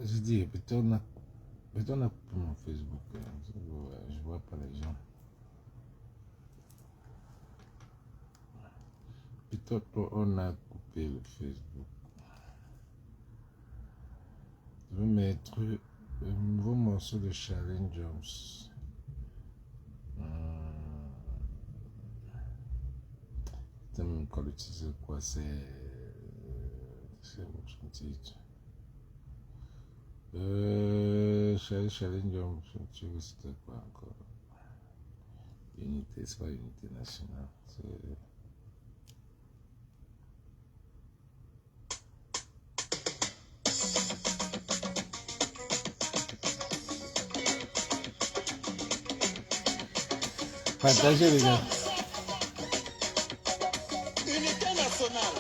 Je dis, plutôt on a coupé mon Facebook. Je vois pas les gens. Plutôt on a coupé le Facebook. Je vais mettre un nouveau morceau de Challenge Jones. C'est même quand l'utiliser quoi, c'est mon titre. Challenge Jones, c'était quoi encore? Unité, c'est pas Unité nationale. Partagez les gars. Unité nationale.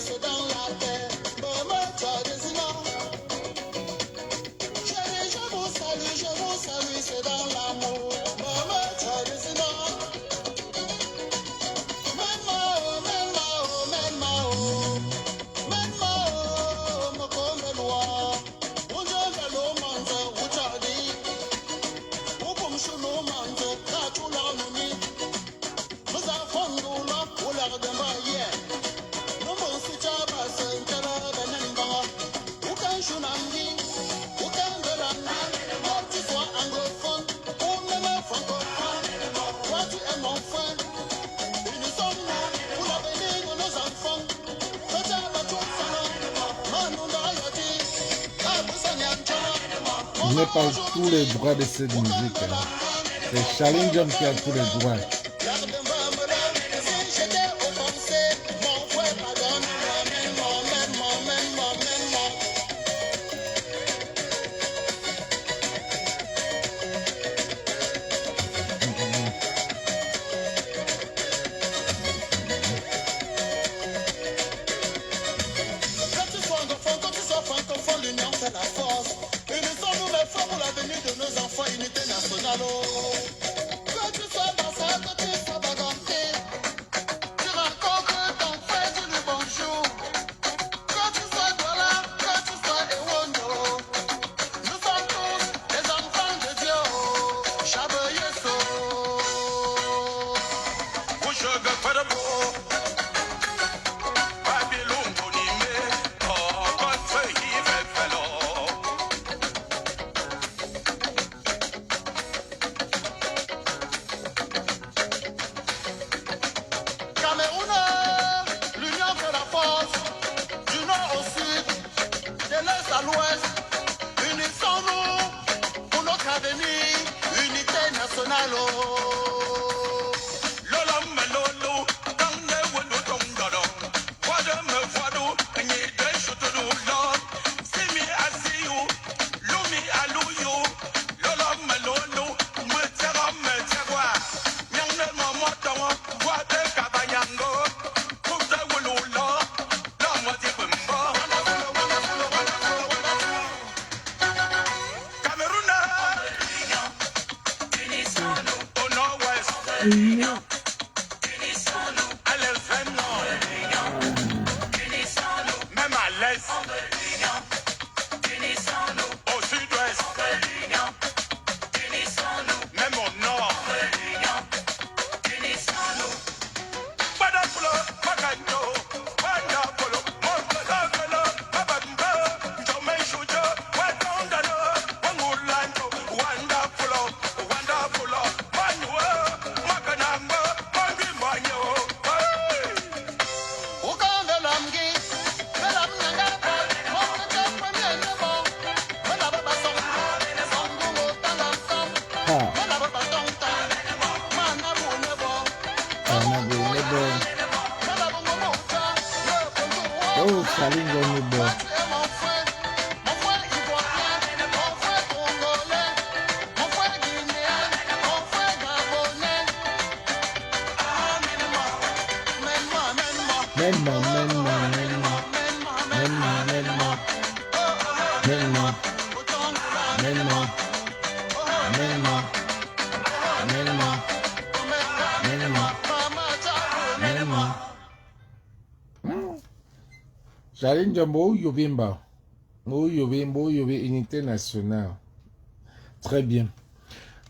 C'est dans la terre. Je vous salue, c'est dans l'amour. Je n'ai pas tous les droits de cette musique. C'est Challenge Jones qui a tous les droits. Challenge Jones. Mène-moi. Challenge Yobimba. Unité nationale. Très bien.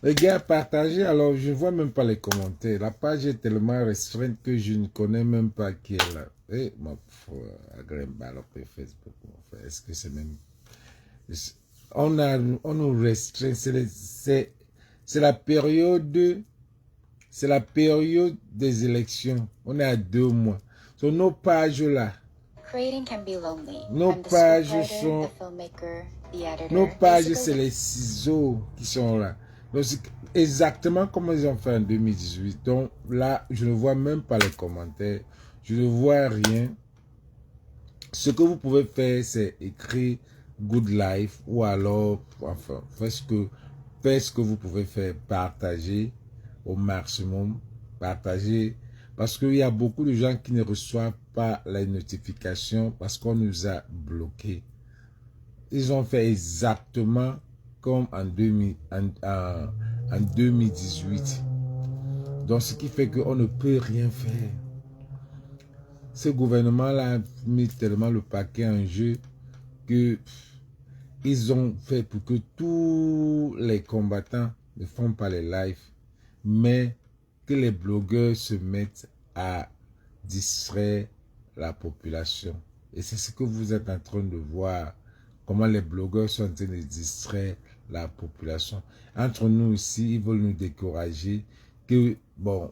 Les gars, partagez. Alors, je ne vois même pas les commentaires. La page est tellement restreinte que je ne connais même pas qui est là. Eh, ma foi, Facebook. Est-ce que c'est même... On nous restreint. C'est la période... C'est la période des élections. On est à 2 mois. Sur nos pages là. Nos pages sont... Nos pages, c'est les ciseaux qui sont là. Donc, c'est exactement comme ils ont fait en 2018. Donc, là, je ne vois même pas les commentaires. Je ne vois rien. Ce que vous pouvez faire, c'est écrire Good Life ou alors, enfin, faites ce que vous pouvez faire. Partager au maximum. Partager. Parce qu'il y a beaucoup de gens qui ne reçoivent pas les notifications parce qu'on nous a bloqués. Ils ont fait exactement comme en 2018. Donc, ce qui fait qu'on ne peut rien faire. Ce gouvernement-là a mis tellement le paquet en jeu que ils ont fait pour que tous les combattants ne font pas les lives, mais que les blogueurs se mettent à distraire la population. Et c'est ce que vous êtes en train de voir. Comment les blogueurs sont en train de distraire la population. Entre nous ici, ils veulent nous décourager. Que, bon,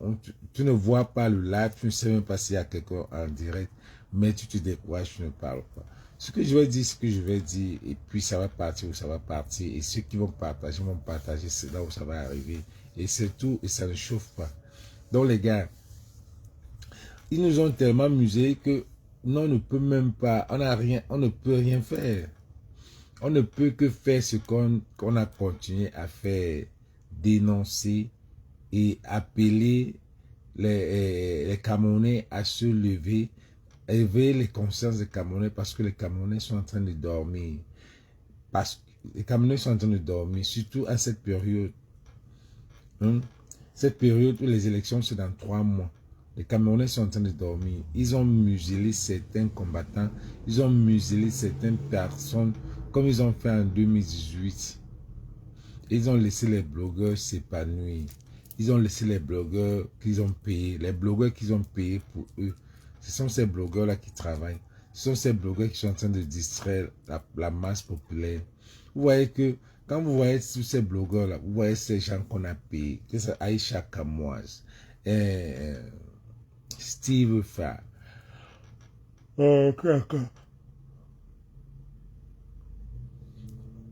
tu ne vois pas le live, tu ne sais même pas s'il y a quelqu'un en direct, mais tu te décourages, tu ne parles pas. Ce que je vais dire, ce que je vais dire, et puis ça va partir où ça va partir. Et ceux qui vont partager, c'est là où ça va arriver. Et c'est tout, et ça ne chauffe pas. Donc les gars, ils nous ont tellement amusés que non, on ne peut même pas, on ne peut rien faire. On ne peut que faire ce qu'on a continué à faire, dénoncer et appeler les Camerounais à se lever, élever les consciences des Camerounais parce que les Camerounais sont en train de dormir. Parce que les Camerounais sont en train de dormir, surtout à cette période. Cette période où les élections, c'est dans 3 mois. Les Camerounais sont en train de dormir. Ils ont muselé certains combattants. Ils ont muselé certaines personnes comme ils ont fait en 2018. Ils ont laissé les blogueurs s'épanouir. Ils ont laissé les blogueurs qu'ils ont payés. Les blogueurs qu'ils ont payés pour eux. Ce sont ces blogueurs-là qui travaillent. Ce sont ces blogueurs qui sont en train de distraire la masse populaire. Vous voyez que quand vous voyez tous ces blogueurs-là, vous voyez ces gens qu'on a payés. Que c'est Aïcha Kamoise, Steve Fa.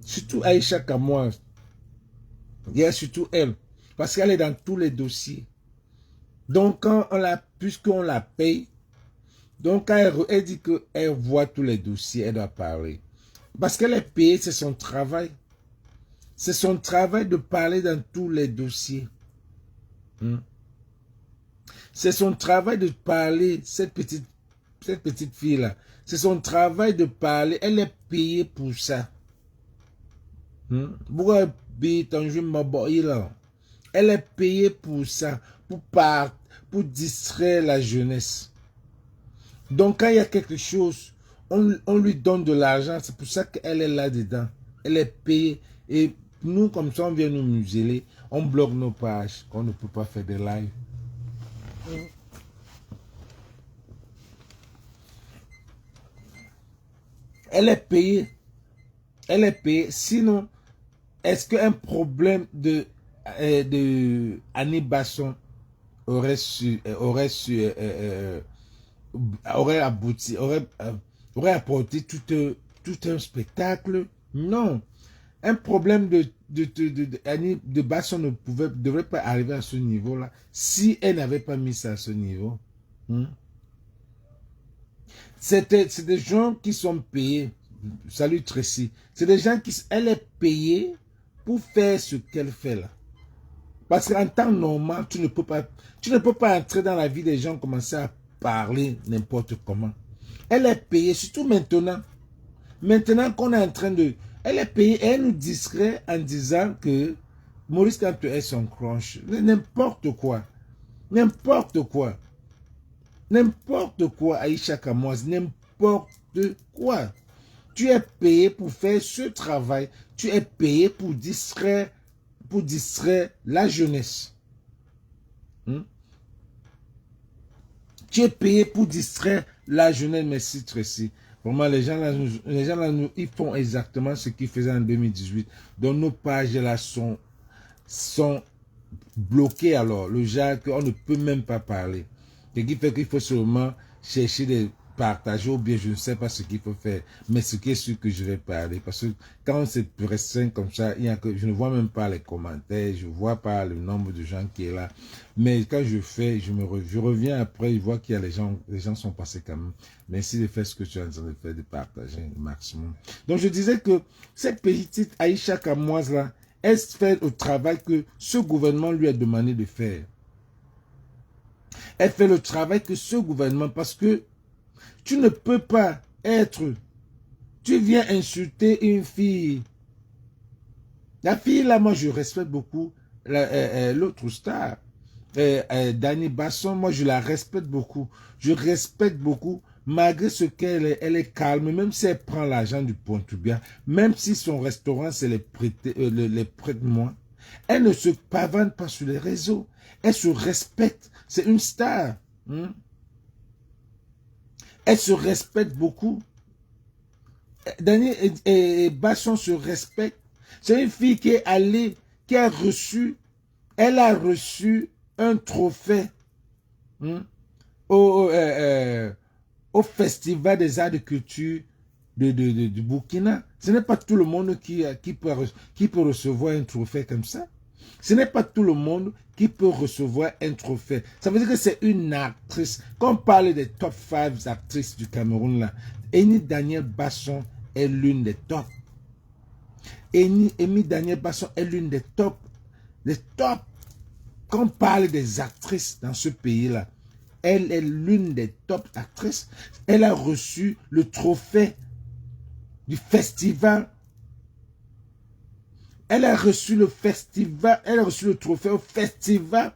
Surtout Aïcha Kamoise. Il y a surtout elle. Parce qu'elle est dans tous les dossiers. Donc, quand puisqu'on la paye, donc quand elle dit qu'elle voit tous les dossiers, elle doit parler. Parce qu'elle est payée, c'est son travail. C'est son travail de parler dans tous les dossiers. C'est son travail de parler, cette petite fille-là. C'est son travail de parler. Elle est payée pour ça. Elle est payée pour ça, pour distraire la jeunesse. Donc quand il y a quelque chose, on lui donne de l'argent, c'est pour ça qu'elle est là-dedans. Elle est payée. Et nous, comme ça, on vient nous museler, on bloque nos pages, on ne peut pas faire des lives. Elle est payée. Elle est payée. Sinon, est-ce qu'un problème de Annie Basson aurait abouti, aurait apporté tout un spectacle? Non. Un problème de Basson ne devrait pas arriver à ce niveau-là si elle n'avait pas mis ça à ce niveau. C'est des gens qui sont payés. Salut Tracy. C'est des gens elle est payée pour faire ce qu'elle fait là. Parce qu'en temps normal, tu ne peux pas entrer dans la vie des gens, commencer à parler n'importe comment. Elle est payée, surtout maintenant. Maintenant qu'on est en train de... Elle est payée et elle nous distrait en disant que Maurice Kamto est son crunch. N'importe quoi. N'importe quoi. N'importe quoi, Aïcha Kamoise. N'importe de quoi? Tu es payé pour faire ce travail. Tu es payé pour distraire la jeunesse. Tu es payé pour distraire la jeunesse. Merci Tracy. Vraiment, les gens là, ils font exactement ce qu'ils faisaient en 2018. Donc nos pages là sont bloquées alors. Le genre qu'on ne peut même pas parler. Ce qui fait qu'il faut seulement chercher des partager ou bien je ne sais pas ce qu'il faut faire, mais ce qui est sûr que je vais parler, parce que quand c'est restreint comme ça, je ne vois même pas les commentaires, je ne vois pas le nombre de gens qui est là, mais quand je fais, je reviens après, je vois qu'il y a les gens sont passés quand même. Merci de faire ce que tu es en train de faire, de partager le maximum. Donc je disais que cette petite Aïcha Kamoise là, elle fait le travail que ce gouvernement lui a demandé de faire. Elle fait le travail que ce gouvernement, parce que tu ne peux pas être... Tu viens insulter une fille. La fille là, moi je respecte beaucoup l'autre star. Dani Basson, moi je la respecte beaucoup. Je respecte beaucoup, malgré ce qu'elle est. Elle est calme, même si elle prend l'argent du contribuable, même si son restaurant c'est les prête-moi. Elle ne se pavane pas sur les réseaux. Elle se respecte. C'est une star. Elle se respecte beaucoup. Daniel et Basson se respectent. C'est une fille qui est allée, qui a reçu, elle a reçu un trophée au Festival des Arts de Culture du Burkina. Ce n'est pas tout le monde qui peut recevoir un trophée comme ça. Ce n'est pas tout le monde qui peut recevoir un trophée. Ça veut dire que c'est une actrice. Quand on parle des top 5 actrices du Cameroun, là, Eni Daniel Basson est l'une des top. Eni Daniel Basson est l'une des top. Les top. Quand on parle des actrices dans ce pays-là, elle est l'une des top actrices. Elle a reçu le trophée du festival. Elle a reçu le festival, elle a reçu le trophée au Festival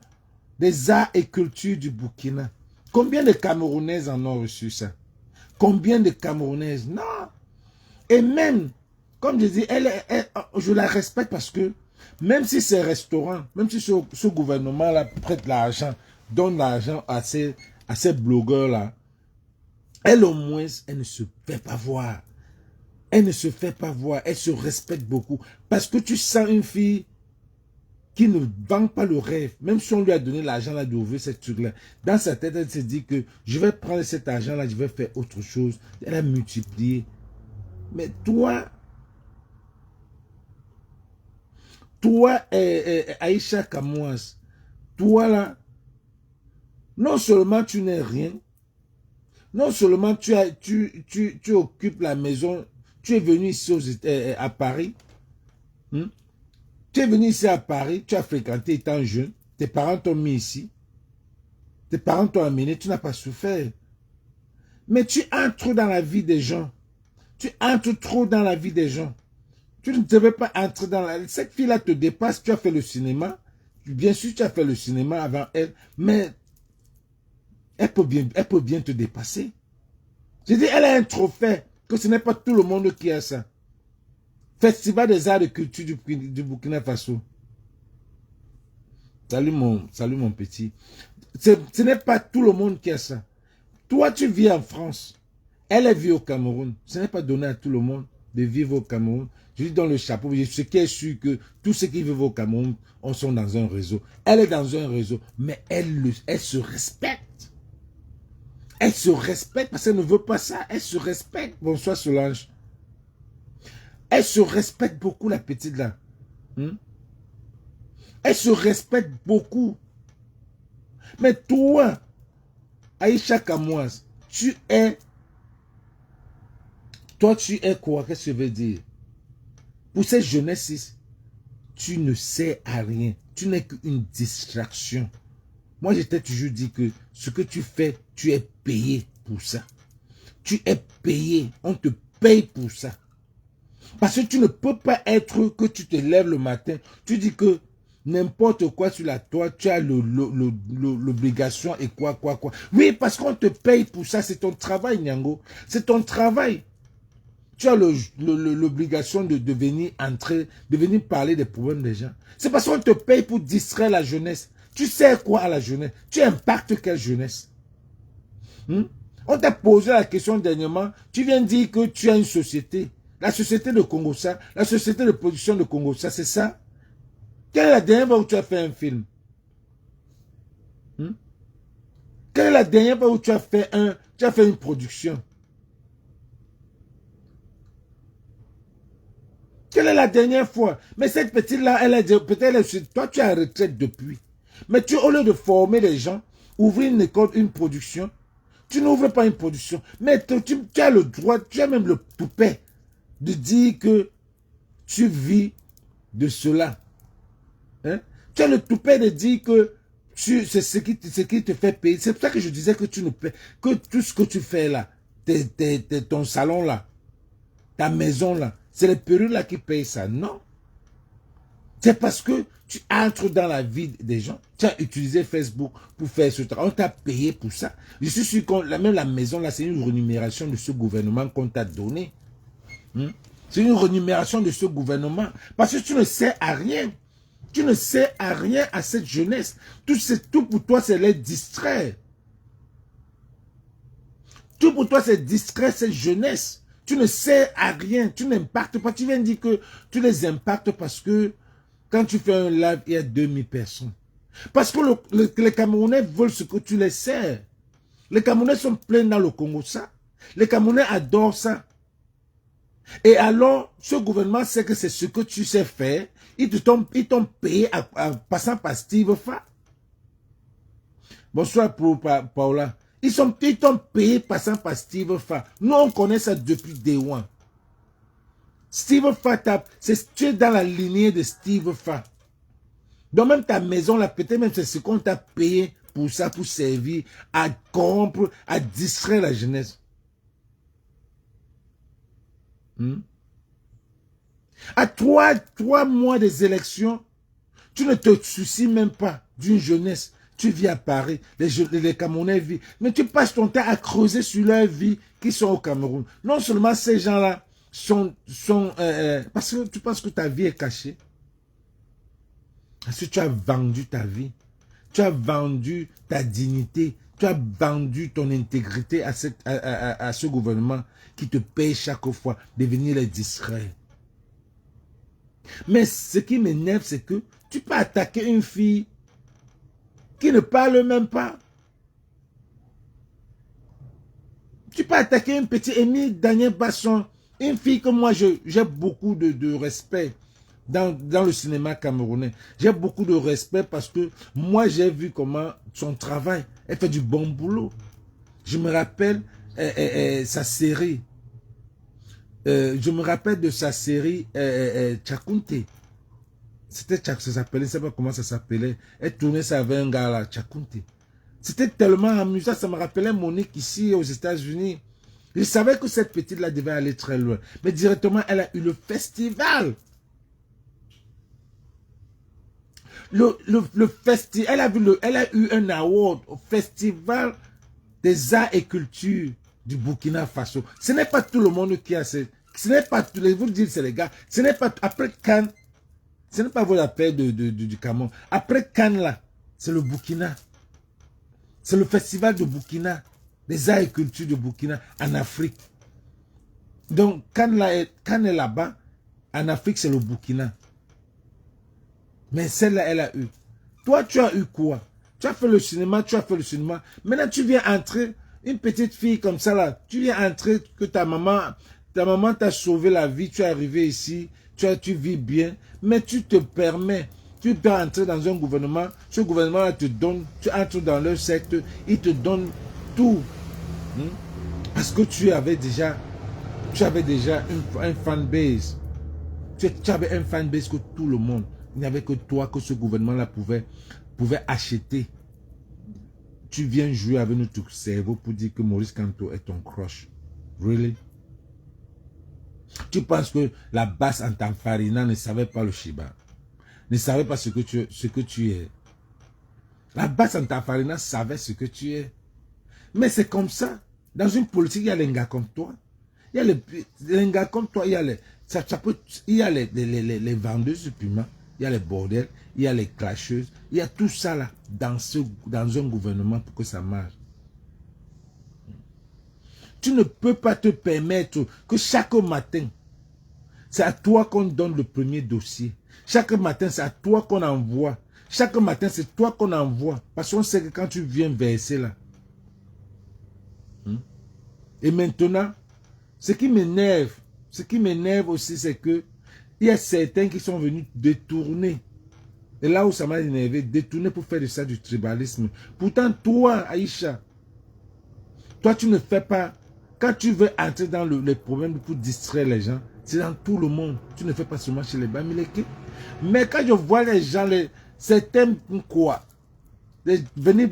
des Arts et Cultures du Burkina. Combien de Camerounaises en ont reçu ça? Combien de Camerounaises? Non. Et même, comme je dis, je la respecte parce que même si ces restaurants, même si ce gouvernement-là prête l'argent, donne l'argent à ces blogueurs-là, elle au moins, elle ne se fait pas voir. Elle ne se fait pas voir, elle se respecte beaucoup. Parce que tu sens une fille qui ne vend pas le rêve. Même si on lui a donné l'argent là d'ouvrir cette truc-là. Dans sa tête, elle se dit que je vais prendre cet argent-là, je vais faire autre chose. Elle a multiplié. Mais toi, Aïcha Kamoise, toi là, non seulement tu n'es rien, non seulement tu occupes la maison. Tu es venu ici à Paris. Tu es venu ici à Paris. Tu as fréquenté étant jeune. Tes parents t'ont mis ici. Tes parents t'ont amené. Tu n'as pas souffert. Mais tu entres dans la vie des gens. Tu entres trop dans la vie des gens. Tu ne devais pas entrer dans la... Cette fille-là te dépasse. Tu as fait le cinéma. Bien sûr, tu as fait le cinéma avant elle. Mais elle peut bien te dépasser. Je dis, elle a un trophée. Que ce n'est pas tout le monde qui a ça. Festival des Arts de Culture du Burkina Faso. Salut mon petit. Ce n'est pas tout le monde qui a ça. Toi, tu vis en France. Elle vit au Cameroun. Ce n'est pas donné à tout le monde de vivre au Cameroun. Je dis dans le chapeau, ce qui est sûr que tous ceux qui vivent au Cameroun sont dans un réseau. Elle est dans un réseau, mais elle se respecte. Elle se respecte parce qu'elle ne veut pas ça. Elle se respecte. Bonsoir Solange. Elle se respecte beaucoup, la petite là. Elle se respecte beaucoup. Mais toi, Aïcha Kamoise, tu es quoi? Qu'est-ce que je veux dire? Pour cette jeunesse, tu ne sais à rien. Tu n'es qu'une distraction. Moi, je t'ai toujours dit que ce que tu fais, tu es payé pour ça. Tu es payé. On te paye pour ça. Parce que tu ne peux pas être que tu te lèves le matin. Tu dis que n'importe quoi sur la toi, tu as l'obligation et quoi. Oui, parce qu'on te paye pour ça, c'est ton travail, Nyango. C'est ton travail. Tu as l'obligation de venir entrer, de venir parler des problèmes des gens. C'est parce qu'on te paye pour distraire la jeunesse. Tu sais quoi à la jeunesse? Tu impactes quelle jeunesse? On t'a posé la question dernièrement, tu viens dire que tu as une société. La société de Congossa, la société de production de Congossa, c'est ça? Quelle est la dernière fois où tu as fait un film? Quelle est la dernière fois où tu as fait une production? Quelle est la dernière fois? Mais cette petite-là, elle a dit, peut-être, toi tu es en retraite depuis. Mais tu, au lieu de former les gens, ouvrir une école, une production, tu n'ouvres pas une production. Mais tu as le droit, tu as même le toupet de dire que tu vis de cela. Hein? Tu as le toupet de dire que c'est ce qui te fait payer. C'est pour ça que je disais que tu ne paies, que tout ce que tu fais là, ton salon là, ta maison là, c'est les perruques là qui payent ça. Non. C'est parce que tu entres dans la vie des gens. Tu as utilisé Facebook pour faire ce travail. On t'a payé pour ça. Je suis sûr que même la maison là, c'est une rémunération de ce gouvernement qu'on t'a donné. C'est une rémunération de ce gouvernement. Parce que tu ne sers à rien. Tu ne sers à rien à cette jeunesse. Tout pour toi, c'est les distraire. Tout pour toi, c'est distraire cette jeunesse. Tu ne sers à rien. Tu n'impactes pas. Tu viens de dire que tu les impactes parce que quand tu fais un live, il y a 2000 personnes. Parce que les Camerounais veulent ce que tu les sers. Les Camerounais sont pleins dans le Congo, ça. Les Camerounais adorent ça. Et alors, ce gouvernement sait que c'est ce que tu sais faire. Ils t'ont payé en passant par Steve Fa. Bonsoir pour Paola. Ils t'ont payé passant par Steve Fa. Nous, on connaît ça depuis Day One. Steve Fa, tu es dans la lignée de Steve Fa. Donc même ta maison, là, peut-être même c'est ce qu'on t'a payé pour ça, pour servir à corrompre, à distraire la jeunesse. À 3 mois des élections, tu ne te soucies même pas d'une jeunesse. Tu vis à Paris, les Camerounais vivent. Mais tu passes ton temps à creuser sur leur vie qui sont au Cameroun. Non seulement ces gens-là sont parce que tu penses que ta vie est cachée. Parce que tu as vendu ta vie. Tu as vendu ta dignité. Tu as vendu ton intégrité à ce gouvernement qui te paye chaque fois de venir les distraire. Mais ce qui m'énerve, c'est que tu peux attaquer une fille qui ne parle même pas. Tu peux attaquer une petite Émile Daniel Basson, une fille que moi j'ai beaucoup de respect dans le cinéma camerounais. J'ai beaucoup de respect parce que moi j'ai vu comment son travail, elle fait du bon boulot. Je me rappelle sa série. Je me rappelle de sa série Tchakounte. C'était ça s'appelait, je ne sais pas comment ça s'appelait. Elle tournait ça avec un gars là, Tchakounte. C'était tellement amusant, ça me rappelait Monique ici aux États-Unis. Je savais que cette petite-là devait aller très loin. Mais directement, elle a eu le festival. Le festival, elle a eu un award au festival des arts et cultures du Burkina Faso. Ce n'est pas tout le monde qui a ce n'est pas tous les, vous le dites, c'est les gars, ce n'est pas après Cannes, ce n'est pas vous la paix du Cameroun. Après Cannes là, c'est le Burkina. C'est le festival de Burkina, des arts et cultures de Burkina en Afrique. Donc Cannes est là-bas, en Afrique c'est le Burkina. Mais celle-là, elle a eu. Toi, tu as eu quoi? Tu as fait le cinéma, Maintenant, tu viens entrer, une petite fille comme ça, là. Tu viens entrer, que ta maman t'a sauvé la vie, tu es arrivé ici, tu vis bien. Mais tu te permets, tu dois entrer dans un gouvernement, ce gouvernement-là te donne, tu entres dans leur secte, il te donne tout. Parce que tu avais déjà un fanbase. Tu avais un fanbase que tout le monde. Il n'y avait que toi que ce gouvernement-là pouvait acheter. Tu viens jouer avec notre cerveau pour dire que Maurice Kamto est ton crush. Really? Tu penses que la basse en Tanfarina ne savait pas le Shiba? ne savait pas ce que tu es. La base Antafarina savait ce que tu es. Mais c'est comme ça. Dans une politique, il y a les gars comme toi. Il y a les gars comme toi, il y a les vendeuses de piment, il y a les bordels, il y a les clasheuses, il y a tout ça là dans un gouvernement pour que ça marche. Tu ne peux pas te permettre que chaque matin, c'est à toi qu'on donne le premier dossier. Chaque matin, c'est à toi qu'on envoie. Chaque matin, c'est toi qu'on envoie. Parce qu'on sait que quand tu viens verser là. Et maintenant, ce qui m'énerve aussi, c'est que il y a certains qui sont venus détourner. Et là où ça m'a énervé, détourner pour faire de ça du tribalisme. Pourtant, toi, Aïcha, toi, tu ne fais pas. Quand tu veux entrer dans les problèmes pour distraire les gens, c'est dans tout le monde. Tu ne fais pas seulement chez les Bamileke. Mais quand je vois les gens, certains quoi, venir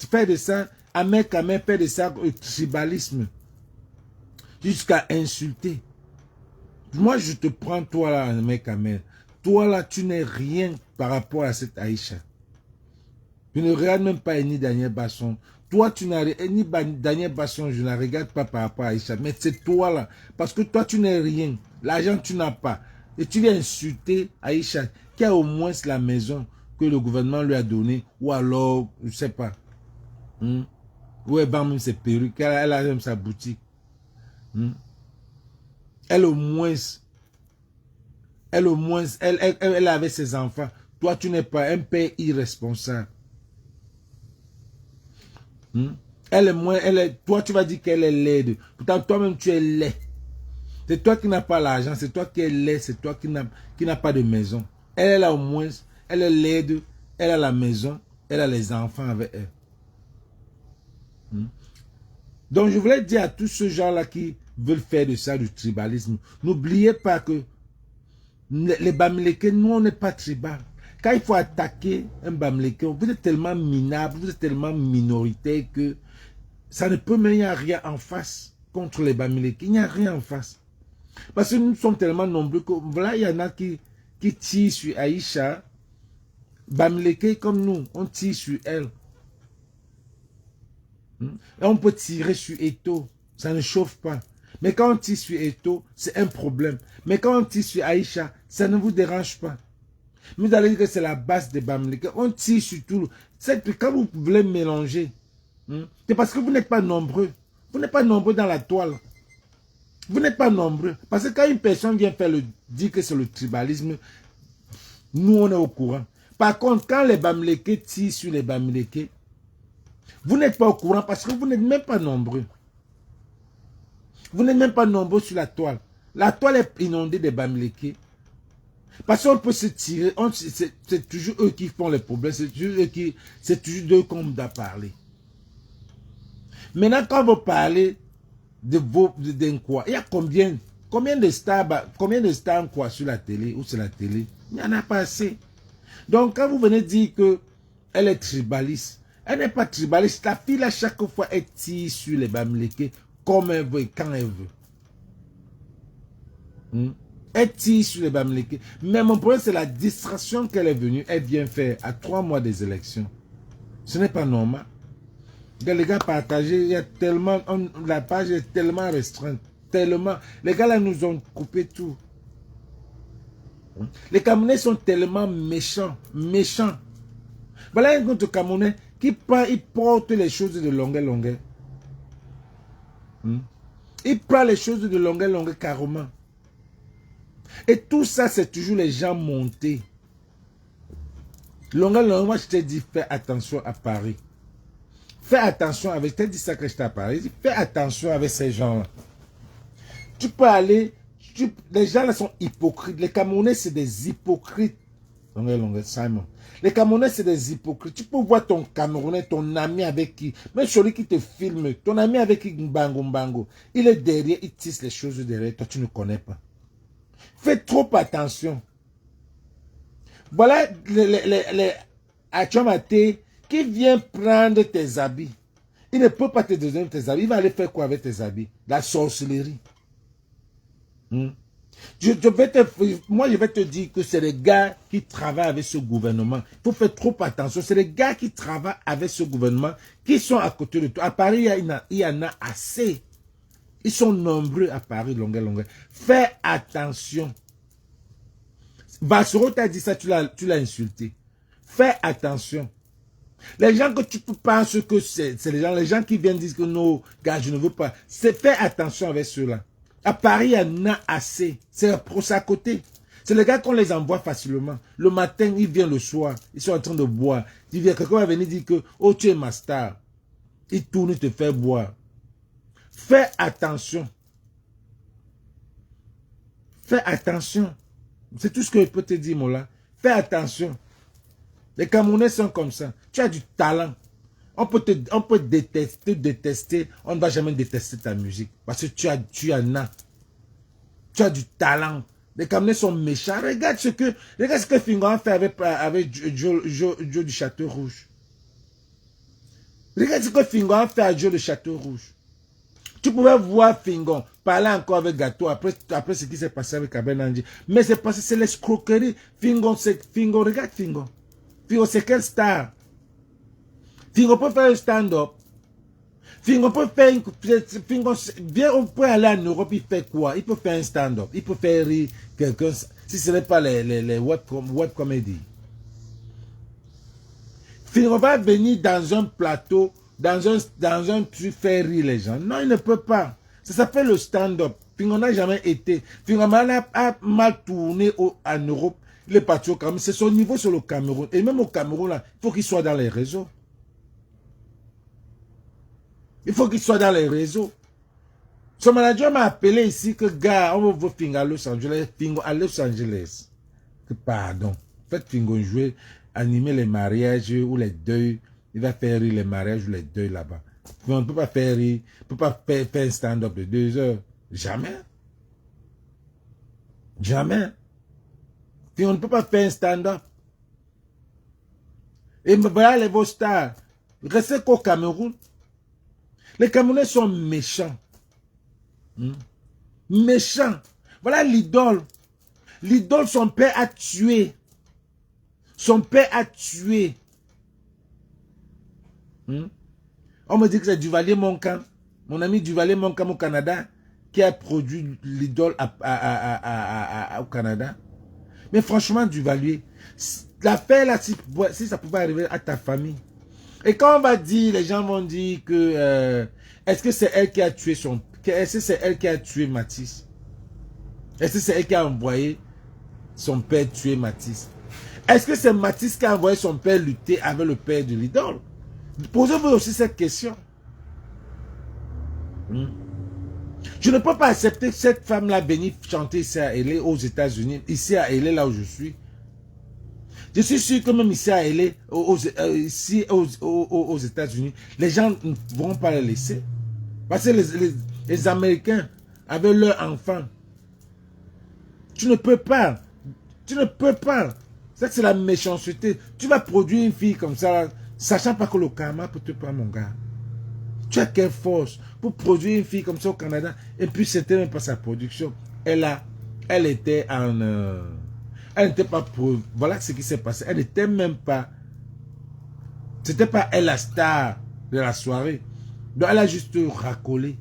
faire de ça, à main, faire de ça au tribalisme. Jusqu'à insulter. Moi, je te prends, toi là, mec, Amel. Toi là, tu n'es rien par rapport à cette Aïcha. Tu ne regardes même pas ni Daniel Basson. Toi, tu n'as ni Daniel Basson, je ne la regarde pas par rapport à Aïcha. Mais c'est toi là. Parce que toi, tu n'es rien. L'argent, tu n'as pas. Et tu viens insulter Aïcha, qui a au moins la maison que le gouvernement lui a donnée. Ou alors, je ne sais pas. Ou elle vend même ses perruques. Elle a même sa boutique. Elle au moins, elle avait ses enfants. Toi, tu n'es pas un père irresponsable. Toi, tu vas dire qu'elle est laide. Pourtant, toi-même, tu es laid. C'est toi qui n'as pas l'argent, c'est toi qui es laid, c'est toi qui n'as pas de maison. Elle a au moins, elle est laide, elle a la maison, elle a les enfants avec elle. Donc, je voulais dire à tous ceux gens-là qui veulent faire de ça du tribalisme, n'oubliez pas que les Bamileke, nous, on n'est pas tribal. Quand il faut attaquer un Bamileke, vous êtes tellement minable, vous êtes tellement minoritaire que ça ne peut même, il n'y a rien en face contre les Bamileke. Il n'y a rien en face. Parce que nous sommes tellement nombreux que, voilà, il y en a qui tirent sur Aïcha. Bamileke, comme nous, on tire sur elle. Et on peut tirer sur Eto, ça ne chauffe pas. Mais quand on tire sur Eto, c'est un problème. Mais quand on tire sur Aïcha, ça ne vous dérange pas. Vous allez dire que c'est la base des Bamileke. On tire sur tout. C'est que quand vous voulez mélanger, c'est parce que vous n'êtes pas nombreux. Vous n'êtes pas nombreux dans la toile. Vous n'êtes pas nombreux. Parce que quand une personne vient dire que c'est le tribalisme, nous on est au courant. Par contre, quand les Bamileke tirent sur les Bamileke, vous n'êtes pas au courant parce que vous n'êtes même pas nombreux. Vous n'êtes même pas nombreux sur la toile. La toile est inondée des Bamileke. Parce qu'on peut se tirer. C'est toujours eux qui font les problèmes. C'est toujours d'eux qu'on doit parler. Maintenant, quand vous parlez d'un quoi, il y a combien de stars quoi sur la télé ou sur la télé? Il n'y en a pas assez. Donc, quand vous venez dire qu'elle est tribaliste, elle n'est pas tribaliste. La fille, à chaque fois, elle tire sur les Bamileke comme elle veut et quand elle veut. Elle tire sur les Bamileke. Mais mon problème, c'est la distraction qu'elle est venue. Elle vient faire à 3 mois des élections. Ce n'est pas normal. Les gars partagés, il y a tellement, la page est tellement restreinte. Tellement. Les gars là nous ont coupé tout. Les Camerounais sont tellement méchants. Méchants. Voilà un autre Camerounais qui porte les choses de longueur. Il prend les choses de longueur carrément. Et tout ça, c'est toujours les gens montés. Longueur, moi je t'ai dit, fais attention à Paris. Fais attention avec, je t'ai dit ça que je t'ai parlé. Fais attention avec ces gens-là. Tu peux aller, les gens là sont hypocrites. Les Camerounais, c'est des hypocrites. Simon. Les Camerounais, c'est des hypocrites. Tu peux voir ton Camerounais, ton ami avec qui, même celui qui te filme, ton ami avec qui Mbango, il est derrière, il tisse les choses derrière, toi tu ne connais pas. Fais trop attention. Voilà les Achomate qui vient prendre tes habits. Il ne peut pas te donner tes habits. Il va aller faire quoi avec tes habits? La sorcellerie. Moi, je vais te dire que c'est les gars qui travaillent avec ce gouvernement. Il faut faire trop attention. C'est les gars qui travaillent avec ce gouvernement qui sont à côté de toi. À Paris, il y en a assez. Ils sont nombreux à Paris, longueur. Fais attention. Bassoro t'a dit ça, tu l'as insulté. Fais attention. Les gens que tu penses que c'est les gens qui viennent dire que non, gars, je ne veux pas. Fais attention avec ceux-là. À Paris, il y en a assez. C'est à côté. C'est les gars qu'on les envoie facilement. Le matin, ils viennent le soir. Ils sont en train de boire. Quelqu'un va venir dire que, oh, tu es ma star. Il tourne, il te fait boire. Fais attention. Fais attention. C'est tout ce que je peux te dire, Mola. Fais attention. Les Camerounais sont comme ça. Tu as du talent. On peut détester. On ne va jamais détester ta musique. Parce que tu en as. Tu as du talent. Les Camerounais sont méchants. Regarde ce que Fingo a fait avec Joe du Château Rouge. Regarde ce que Fingo a fait à Joe du Château Rouge. Tu pouvais voir Fingo parler encore avec Gâteau après ce qui s'est passé avec Abel Nandi. Mais c'est parce que c'est l'escroquerie. Fingo, regarde Fingo. Fingo, c'est quelle star? Fingo peut faire un stand-up. Fingo peut faire on peut aller en Europe, il fait quoi? Il peut faire un stand-up. Il peut faire rire quelqu'un, si ce n'est pas les web comédies. Fingo va venir dans un plateau, dans un truc, faire rire les gens. Non, il ne peut pas. Ça s'appelle le stand-up. Fingo n'a jamais été. Fingo a mal tourné en Europe. Il est parti au Cameroun. C'est son niveau sur le Cameroun. Et même au Cameroun, là, il faut qu'il soit dans les réseaux. Il faut qu'il soit dans les réseaux. Son manager m'a appelé ici que, gars, on veut Fingo à Los Angeles. Fingo à Los Angeles. Pardon. Faites Fingo jouer, animer les mariages ou les deuils. Il va faire rire les mariages ou les deuils là-bas. On ne peut pas faire rire. On ne peut pas faire un stand-up de 2 heures. Jamais. Jamais. Et on ne peut pas faire un stand-up. Et voilà les beaux stars. Restez qu'au Cameroun. Les Camerounais sont méchants. Méchants. Voilà l'idole. L'idole, son père a tué. Son père a tué. On me dit que c'est Duvalier Moncam. Mon ami Duvalier Moncam au Canada qui a produit l'idole au Canada. Mais franchement, Duvalier, l'affaire là, si ça pouvait arriver à ta famille. Et quand on va dire, les gens vont dire que est-ce que c'est elle qui a tué est-ce que c'est elle qui a tué Matisse? Est-ce que c'est elle qui a envoyé son père tuer Matisse? Est-ce que c'est Matisse qui a envoyé son père lutter avec le père de l'idole? Posez-vous aussi cette question. Je ne peux pas accepter que cette femme-là bénie chanter ici à LA aux États-Unis, ici à LA là où je suis. Je suis sûr que même ici à LA, ici aux États-Unis, les gens ne vont pas la laisser. Parce que les Américains, avec leurs enfants, tu ne peux pas. Tu ne peux pas. Ça, c'est la méchanceté. Tu vas produire une fille comme ça, sachant pas que le karma peut te prendre, mon gars. Tu as quelle force pour produire une fille comme ça au Canada? Et puis, c'était même pas sa production. Elle était en... elle n'était pas pour... Voilà ce qui s'est passé. Elle n'était même pas... C'était pas elle la star de la soirée. Donc, elle a juste racolé.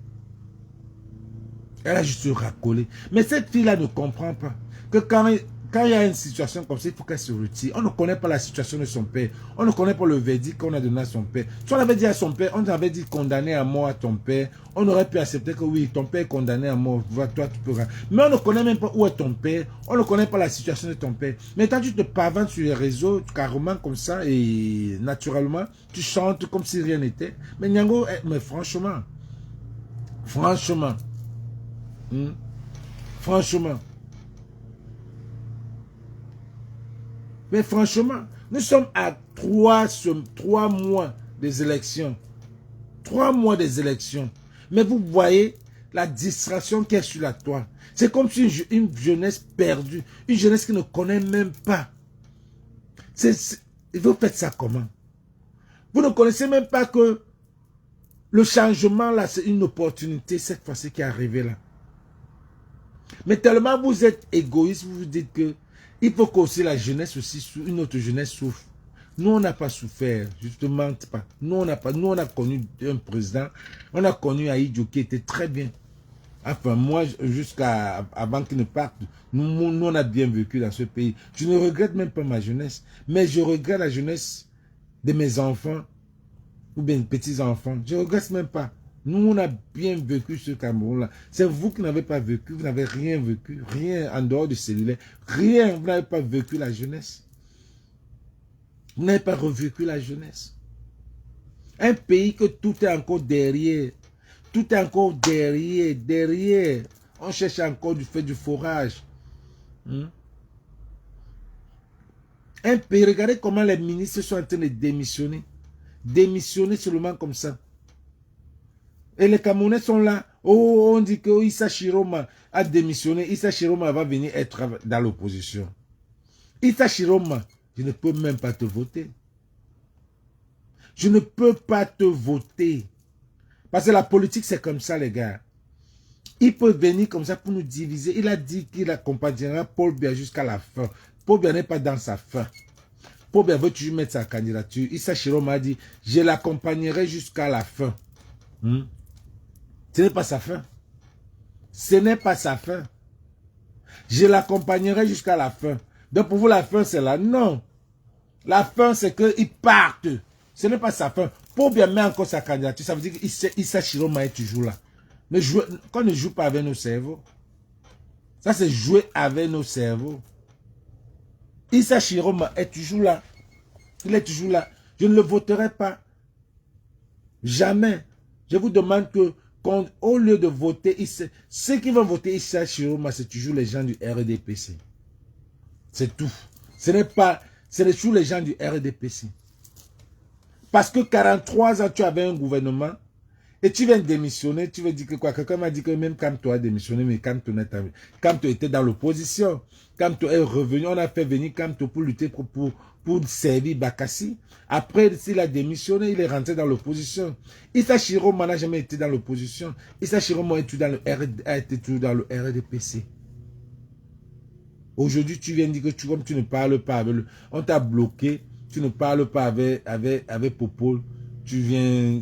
Elle a juste racolé. Mais cette fille-là ne comprend pas que quand il y a une situation comme ça, il faut qu'elle se retire. On ne connaît pas la situation de son père. On ne connaît pas le verdict qu'on a donné à son père. Si on avait dit à son père, on avait dit condamné à mort à ton père, on aurait pu accepter que oui, ton père est condamné à mort. Toi, tu peux... Mais on ne connaît même pas où est ton père. On ne connaît pas la situation de ton père. Mais quand tu te paventes sur les réseaux, carrément comme ça, et naturellement, tu chantes comme si rien n'était. Mais Nyango, mais franchement, franchement, mais franchement, nous sommes à 3 mois des élections. 3 mois des élections. Mais vous voyez la distraction qu'il y a sur la toile. C'est comme si une jeunesse perdue, une jeunesse qui ne connaît même pas. Vous faites ça comment? Vous ne connaissez même pas que le changement là, c'est une opportunité cette fois-ci qui est arrivée là. Mais tellement vous êtes égoïste, vous vous dites que il faut qu'aussi la jeunesse aussi, une autre jeunesse souffre. Nous, on n'a pas souffert, justement pas. Nous, on a connu un président, on a connu Aïdjo qui était très bien. Enfin, moi, jusqu'à avant qu'il ne parte, nous, on a bien vécu dans ce pays. Je ne regrette même pas ma jeunesse, mais je regrette la jeunesse de mes enfants, ou bien petits-enfants. Je ne regrette même pas. Nous, on a bien vécu ce Cameroun-là. C'est vous qui n'avez pas vécu, vous n'avez rien vécu, rien en dehors du cellulaire, rien, vous n'avez pas vécu la jeunesse. Vous n'avez pas revécu la jeunesse. Un pays que tout est encore derrière, tout est encore derrière. On cherche encore du forage. Un pays, regardez comment les ministres sont en train de démissionner. Démissionner seulement comme ça. Et les Camerounais sont là. Oh, on dit que Issa Chiroma a démissionné. Issa Chiroma va venir être dans l'opposition. Issa Chiroma, je ne peux même pas te voter. Je ne peux pas te voter. Parce que la politique, c'est comme ça, les gars. Il peut venir comme ça pour nous diviser. Il a dit qu'il accompagnera Paul Biya jusqu'à la fin. Paul Biya n'est pas dans sa fin. Paul Biya veut toujours mettre sa candidature. Issa Chiroma a dit, je l'accompagnerai jusqu'à la fin. Ce n'est pas sa fin. Ce n'est pas sa fin. Je l'accompagnerai jusqu'à la fin. Donc pour vous, la fin, c'est là. Non. La fin, c'est qu'il parte. Ce n'est pas sa fin. Pour bien mettre encore sa candidature, ça veut dire qu'Issa Chiroma est toujours là. Mais quand on ne joue pas avec nos cerveaux, ça c'est jouer avec nos cerveaux. Issa Chiroma est toujours là. Il est toujours là. Je ne le voterai pas. Jamais. Je vous demande que, au lieu de voter, ceux qui vont voter Issa Chiroma, c'est toujours les gens du RDPC. C'est tout. Ce n'est pas, c'est toujours les gens du RDPC. Parce que 43 ans, tu avais un gouvernement et tu viens de démissionner, tu veux dire que quoi? Quelqu'un m'a dit que même quand tu as démissionné, mais quand tu étais dans l'opposition, quand tu es revenu, on a fait venir Kamto pour lutter pour servir Bakassi. Après, s'il a démissionné, il est rentré dans l'opposition. Issa Chiroma n'a jamais été dans l'opposition. Issa Chiroma a été toujours dans le RDPC. Aujourd'hui, tu viens dire que comme tu ne parles pas avec on t'a bloqué, tu ne parles pas avec Popol, tu viens,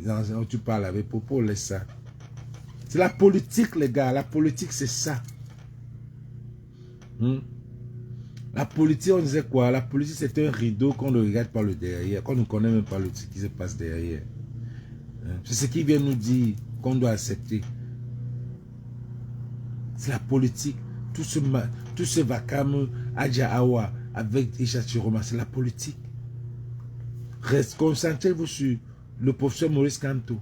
tu parles avec Popol, laisse ça. C'est la politique, les gars. La politique, c'est ça. La politique, on disait quoi? La politique, c'est un rideau qu'on ne regarde pas le derrière, qu'on ne connaît même pas ce qui se passe derrière. C'est ce qui vient nous dire qu'on doit accepter. C'est la politique. Tout ce vacarme Adja Awa avec Issa Chiroma, c'est la politique. Concentrez-vous sur le professeur Maurice Kamto.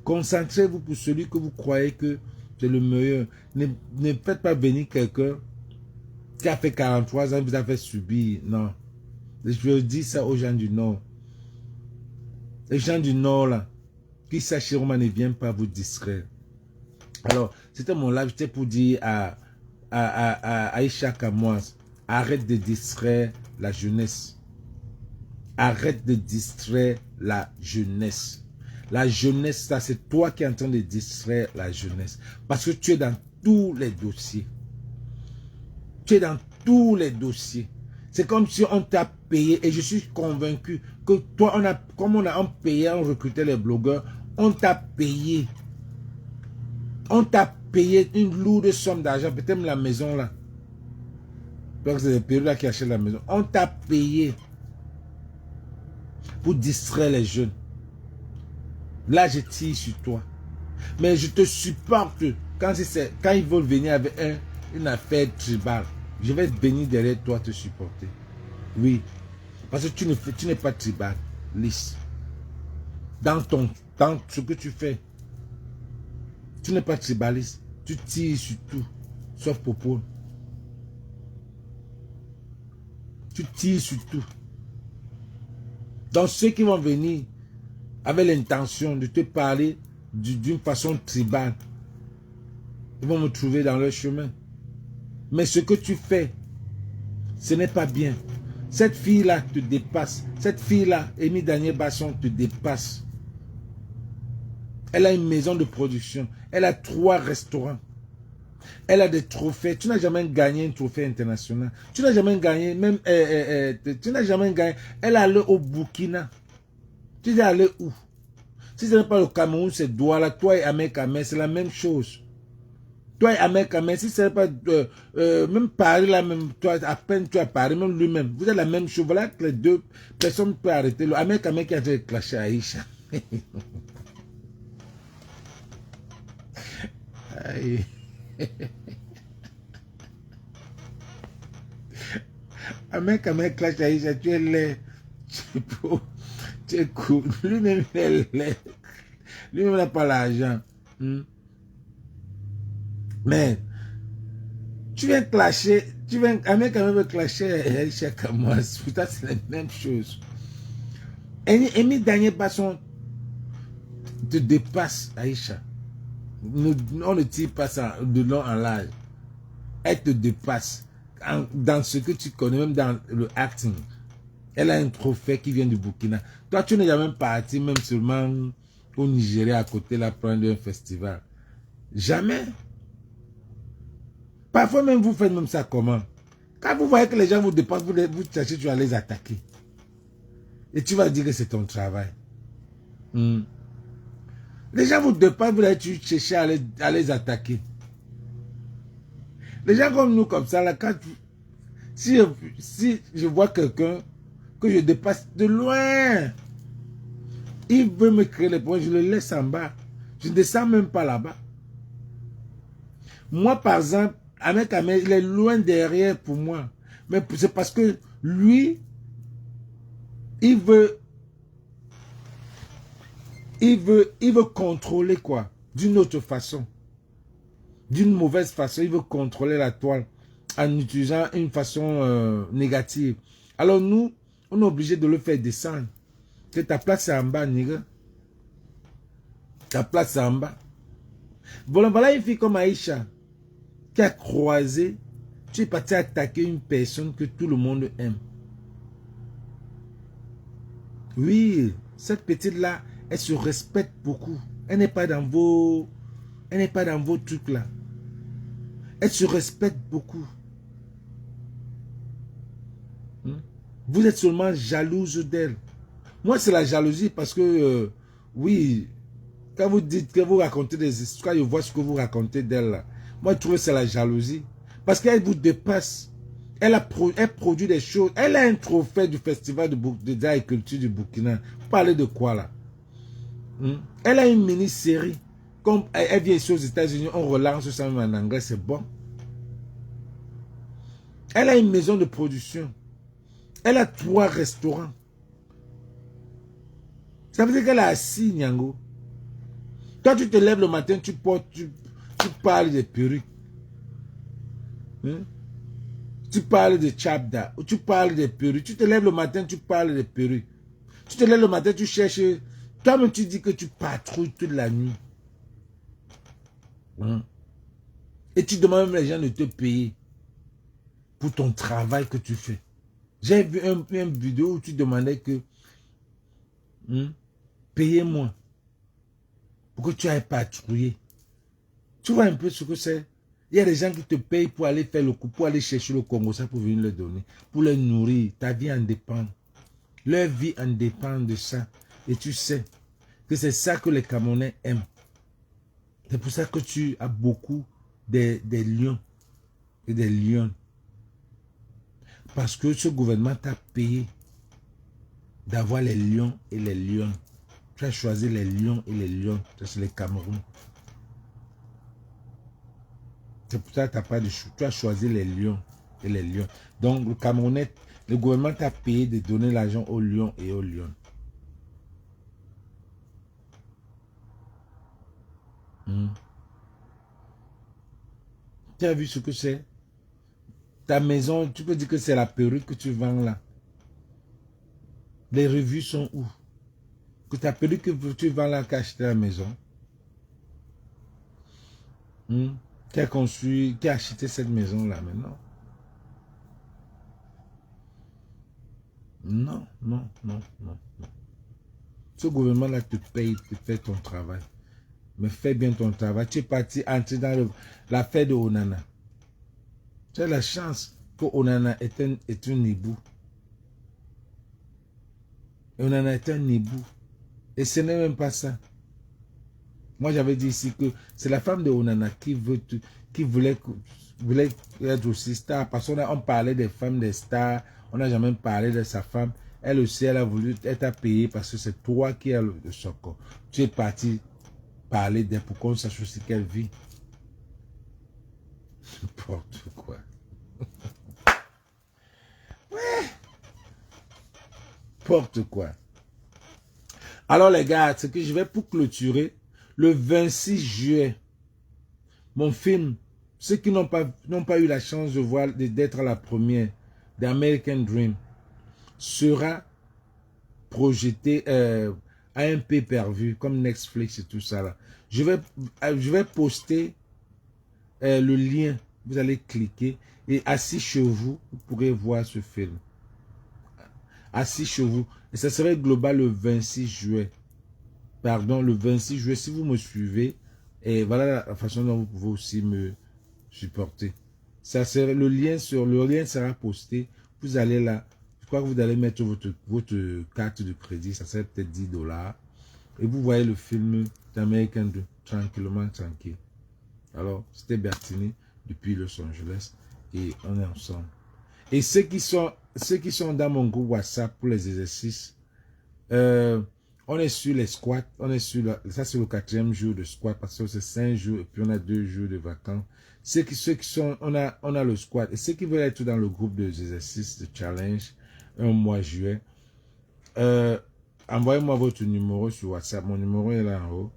Concentrez-vous pour celui que vous croyez que c'est le meilleur. Ne faites pas venir quelqu'un qui a fait 43 ans, vous a fait subir. Non. Je dis ça aux gens du Nord. Les gens du Nord, là, qui Issa Chiroma ne vient pas vous distraire. Alors, c'était mon live, c'était pour dire à Aïcha Kamoise, arrête de distraire la jeunesse. Arrête de distraire la jeunesse. La jeunesse, ça c'est toi qui es en train de distraire la jeunesse. Parce que tu es dans tous les dossiers. Tu es dans tous les dossiers. C'est comme si on t'a payé, et je suis convaincu que toi, comme on a payé, on recrutait les blogueurs, on t'a payé. On t'a payé une lourde somme d'argent, peut-être même la maison là. Donc c'est les périodes là qui achètent la maison. On t'a payé pour distraire les jeunes. Là, je tire sur toi. Mais je te supporte quand ils veulent venir avec une affaire tribale. Je vais venir derrière toi te supporter. Oui. Parce que tu n'es pas tribal. Lisse. Dans ce que tu fais. Tu n'es pas tribaliste. Tu tires sur tout. Sauf Popol. Tu tires sur tout. Donc ceux qui vont venir avec l'intention de te parler d'une façon tribale, ils vont me trouver dans leur chemin. Mais ce que tu fais, ce n'est pas bien. Cette fille-là te dépasse. Cette fille-là, Amy Daniel Basson, te dépasse. Elle a une maison de production. Elle a 3 restaurants. Elle a des trophées. Tu n'as jamais gagné un trophée international. Tu n'as jamais gagné, même... tu n'as jamais gagné. Elle est allée au Burkina. Tu es allé où? Si ce n'est pas le Cameroun, c'est Douala. Toi et Ahmed Ahmed, c'est la même chose. Toi et Ahmed Ahmed, si ce n'est pas... même Paris, là, même, toi, à peine tu as Paris, même lui-même. Vous êtes la même chose. Voilà que les deux personnes peuvent arrêter. Le Ahmed Ahmed qui a fait clasher Aïcha. Aïe. Ahmed clash Aïcha, tu es laid. Tu es pauvre. Tu es cool. Lui-même, il est laid. Lui-même n'a pas l'argent. Mais, tu viens clasher, Ahmed quand même veut clasher Aïcha Kamoas. Putain, c'est la même chose. Amy Daniel Basson te dépasse, Aïcha. On ne tire pas ça de long en large. Elle te dépasse. Dans ce que tu connais, même dans le acting. Elle a un trophée qui vient du Burkina. Toi, tu n'es jamais parti, même seulement au Nigeria à côté, là, prendre un festival. Jamais. Parfois même, vous faites même ça comment? Quand vous voyez que les gens vous dépassent, vous cherchez, tu vas les attaquer. Et tu vas dire que c'est ton travail. Les gens vous dépassent, vous allez chercher à les attaquer. Les gens comme nous, comme ça, là, si je vois quelqu'un que je dépasse de loin, il veut me créer les problèmes, je le laisse en bas. Je ne descends même pas là-bas. Moi, par exemple, Ahmed Ahmed, il est loin derrière pour moi. Mais c'est parce que lui, il veut contrôler quoi? D'une autre façon. D'une mauvaise façon, il veut contrôler la toile en utilisant une façon négative. Alors nous, on est obligé de le faire descendre. Que ta place est en bas, nigga. Ta place est en bas. Voilà une fille comme Aïcha qui a croisé. Tu es parti attaquer une personne que tout le monde aime. Oui, cette petite-là, elle se respecte beaucoup. Elle n'est pas dans vos trucs là. Elle se respecte beaucoup. Vous êtes seulement jalouse d'elle. Moi, c'est la jalousie parce que, oui, quand vous dites que vous racontez des histoires, je vois ce que vous racontez d'elle là. Moi, je trouve que c'est la jalousie. Parce qu'elle vous dépasse. Elle produit des choses. Elle a un trophée du festival de l'agriculture du Burkina. Vous parlez de quoi là? Elle a une mini-série. Comme elle vient ici aux États-Unis, on relance ça même en anglais, c'est bon. Elle a une maison de production. Elle a 3 restaurants. Ça veut dire qu'elle est assise, Nyango. Toi, tu te lèves le matin, tu parles des perruques. Tu parles de Chabda. Tu parles des perruques. Tu te lèves le matin, tu parles des perruques. Tu te lèves le matin, tu cherches. Toi-même, tu dis que tu patrouilles toute la nuit. Et tu demandes même les gens de te payer pour ton travail que tu fais. J'ai vu une vidéo où tu demandais que payez-moi pour que tu ailles patrouiller. Tu vois un peu ce que c'est. Il y a des gens qui te payent pour aller faire le coup, pour aller chercher le Congo, ça pour venir le donner, pour les nourrir. Ta vie en dépend. Leur vie en dépend de ça. Et tu sais que c'est ça que les Camerounais aiment. C'est pour ça que tu as beaucoup des lions et des lions. Parce que ce gouvernement t'a payé d'avoir les lions et les lions. Tu as choisi les lions et les lions. C'est les Cameroun. C'est pour ça que tu n'as pas de choix. Tu as choisi les lions et les lions. Donc le Camerounais, le gouvernement t'a payé de donner l'argent aux lions et aux lions. Tu as vu ce que c'est? Ta maison, tu peux dire que c'est la perruque que tu vends là. Les revues sont où? Que ta perruque que tu vends là, qui a acheté la maison. Qui a construit, qui a acheté cette maison là maintenant. Non, non, non, non, non. Ce gouvernement là te paye pour faire ton travail. mais fais bien ton travail. Tu es parti entrer dans l'affaire de Onana. Tu as la chance que Onana est un hibou. Onana est un hibou. Et ce n'est même pas ça. Moi, j'avais dit ici que c'est la femme de Onana qui voulait être aussi star. Parce qu'on parlait des femmes des stars. On n'a jamais parlé de sa femme. Elle aussi, elle a voulu être payée parce que c'est toi qui as le socle. Tu es parti parler d'elle pour qu'on sache aussi qu'elle vit. N'importe quoi. Ouais. N'importe quoi. Alors les gars, ce que je vais pour clôturer, le 26 juillet, mon film, ceux qui n'ont pas eu la chance de voir, d'être à la première d'American Dream, sera projeté à un pay-per-view comme Netflix et tout ça là. Je vais poster le lien. Vous allez cliquer et assis chez vous, vous pourrez voir ce film. Assis chez vous. Et ça serait global le 26 juillet. Pardon, le 26 juillet. Si vous me suivez, et voilà la façon dont vous pouvez aussi me supporter. Ça serait, le lien sera posté. Vous allez là. Je crois que vous allez mettre votre carte de crédit. Ça serait peut-être $10. Et vous voyez le film d'American Dream. Tranquillement, tranquille. Alors, c'était Bertini depuis Los Angeles. Et on est ensemble. Et ceux qui sont dans mon groupe WhatsApp pour les exercices, on est sur les squats, ça c'est le 4e jour de squat parce que c'est 5 jours et puis on a 2 jours de vacances. Ceux qui sont, on a le squat et ceux qui veulent être dans le groupe des exercices de challenge, un mois juillet, envoyez-moi votre numéro sur WhatsApp, mon numéro est là en haut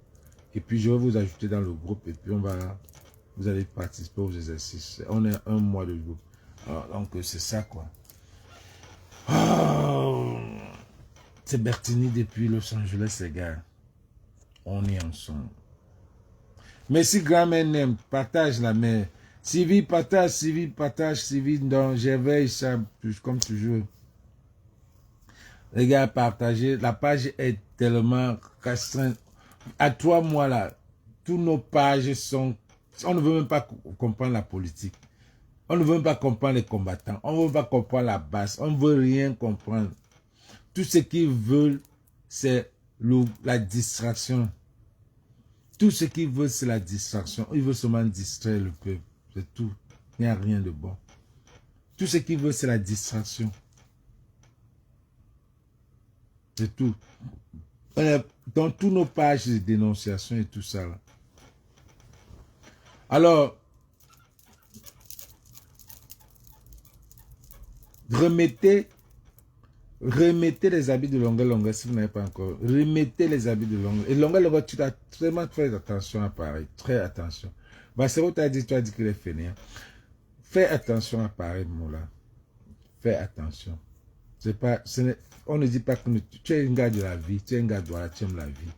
et puis je vais vous ajouter dans le groupe et puis vous allez participer aux exercices. On est un mois de groupe. Alors, donc c'est ça quoi. Oh, c'est Bertini depuis Los Angeles les gars. On est ensemble. Merci grand-mère Nem. Partage la mère. Sylvie partage, Sylvie donc j'éveille ça comme toujours. Les gars, partagez. La page est tellement restreinte. À 3 mois là, tous nos pages sont... On ne veut même pas comprendre la politique. On ne veut même pas comprendre les combattants. On ne veut même pas comprendre la base. On ne veut rien comprendre. Tout ce qu'ils veulent, c'est la distraction. Tout ce qu'ils veulent, c'est la distraction. Ils veulent seulement distraire le peuple. C'est tout. Il n'y a rien de bon. Tout ce qu'ils veulent, c'est la distraction. C'est tout. Dans toutes nos pages de dénonciation et tout ça là. Alors, remettez les habits de longueur si vous n'avez pas encore. Remettez les habits de longueur. Et longueur, tu dois vraiment faire attention à pareil. Très attention. Bassero tu as dit qu'il est fainéant. Fais attention à pareil, Moula. Fais attention. On ne dit pas que tu es un gars de la vie. Tu es un gars de la, tu aimes la vie.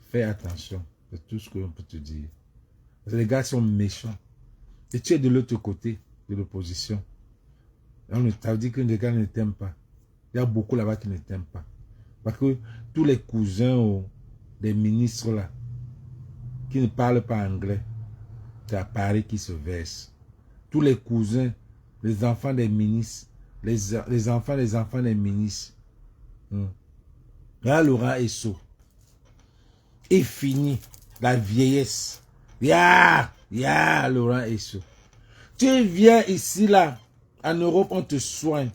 Fais attention. C'est tout ce que l'on peut te dire. Parce que les gars sont méchants. Et tu es de l'autre côté de l'opposition. Ça veut dire que les gars ne t'aiment pas. Il y a beaucoup là-bas qui ne t'aiment pas. Parce que tous les cousins des ministres là, qui ne parlent pas anglais, c'est à Paris qui se versent. Tous les cousins, les enfants des ministres, les enfants des ministres. Là, Laurent Esso. Et fini la vieillesse. Laurent Esso. Tu viens ici, là, en Europe, on te soigne.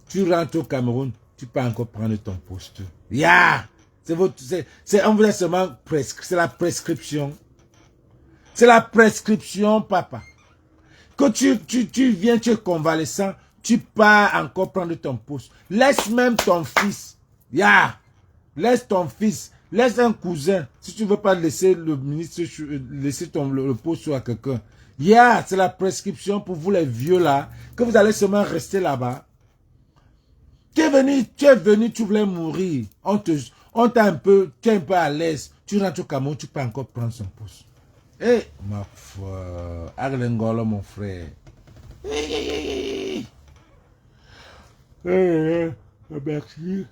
Tu rentres au Cameroun, tu peux encore prendre ton poste. On vous a seulement c'est la prescription. C'est la prescription, papa. Quand tu viens, tu es convalescent, tu pars encore prendre ton poste. Laisse même ton fils. Laisse ton fils. Laisse un cousin. Si tu ne veux pas laisser le ministre, laisser le poste à quelqu'un. C'est la prescription pour vous les vieux là, que vous allez seulement rester là-bas. Tu es venu, tu voulais mourir. On t'a un peu, tu es un peu à l'aise. Tu rentres au Cameroun, tu peux encore prendre son poste. Ma foi, Arlengolo, mon frère. Merci.